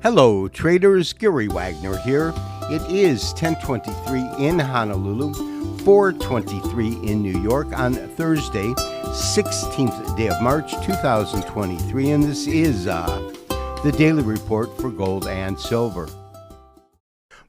Hello traders, Gary Wagner here. It is 10:23 in Honolulu, 4:23 in New York on Thursday, 16th day of March 2023, and this is the daily report for gold and silver.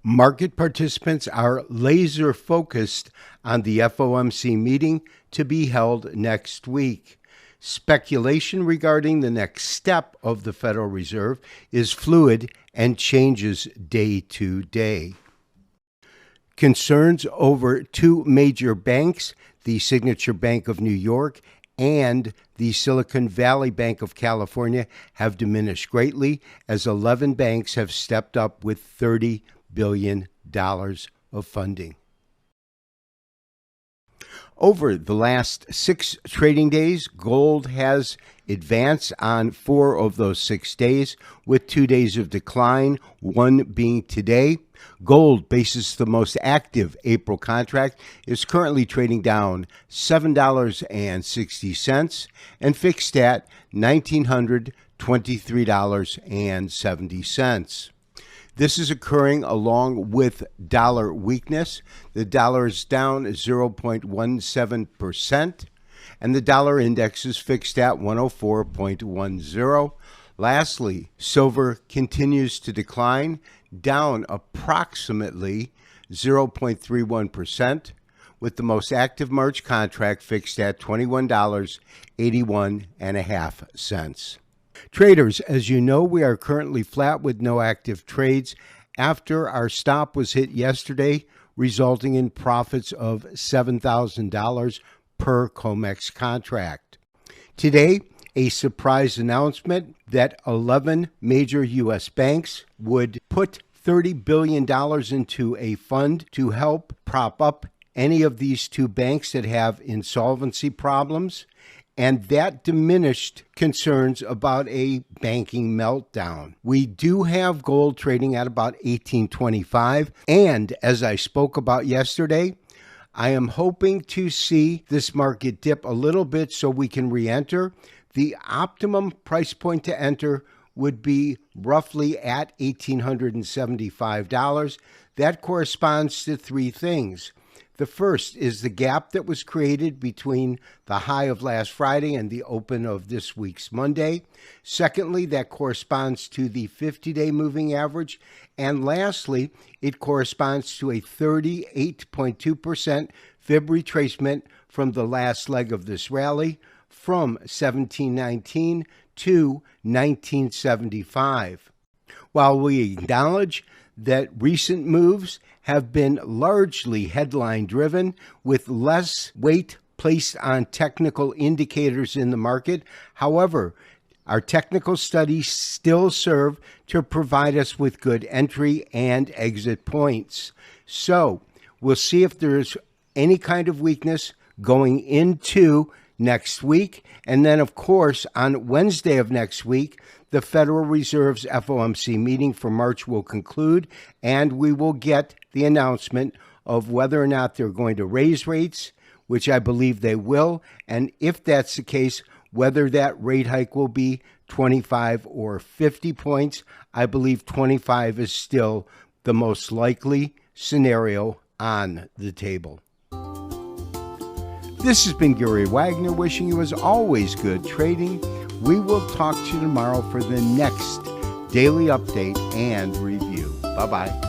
Market participants are laser focused on the FOMC meeting to be held next week. Speculation regarding the next step of the Federal Reserve is fluid and changes day to day. Concerns over two major banks, the Signature Bank of New York and the Silicon Valley Bank of California, have diminished greatly as 11 banks have stepped up with $30 billion of funding. Over the last 6 trading days, gold has advanced on 4 of those 6 days, with 2 days of decline, one being today. Gold, basis the most active April contract, is currently trading down $7.60 and fixed at $1,923.70. This is occurring along with dollar weakness. The dollar is down 0.17%, and the dollar index is fixed at 104.10. Lastly, silver continues to decline, down approximately 0.31%, with the most active March contract fixed at $21.81.5. Traders, as you know, we are currently flat with no active trades after our stop was hit yesterday, resulting in profits of $7,000 per COMEX contract. Today, a surprise announcement that 11 major U.S. banks would put $30 billion into a fund to help prop up any of these two banks that have insolvency problems, and that diminished concerns about a banking meltdown. We do have gold trading at about $18.25, and as I spoke about yesterday, I am hoping to see this market dip a little bit so we can re-enter. The optimum price point to enter would be roughly at $1,875. That corresponds to 3 things. The first is the gap that was created between the high of last Friday and the open of this week's Monday. Secondly, that corresponds to the 50-day moving average. And lastly, it corresponds to a 38.2% fib retracement from the last leg of this rally from 1719 to 1975. While we acknowledge that recent moves have been largely headline-driven, with less weight placed on technical indicators in the market. However, our technical studies still serve to provide us with good entry and exit points. So we'll see if there's any kind of weakness going into next week. And then, of course, on Wednesday of next week, the Federal Reserve's FOMC meeting for March will conclude, and we will get the announcement of whether or not they're going to raise rates, which I believe they will, and if that's the case, whether that rate hike will be 25 or 50 points. I believe 25 is still the most likely scenario on the table. This has been Gary Wagner wishing you, as always, good trading. We will talk to you tomorrow for the next daily update and review. Bye-bye.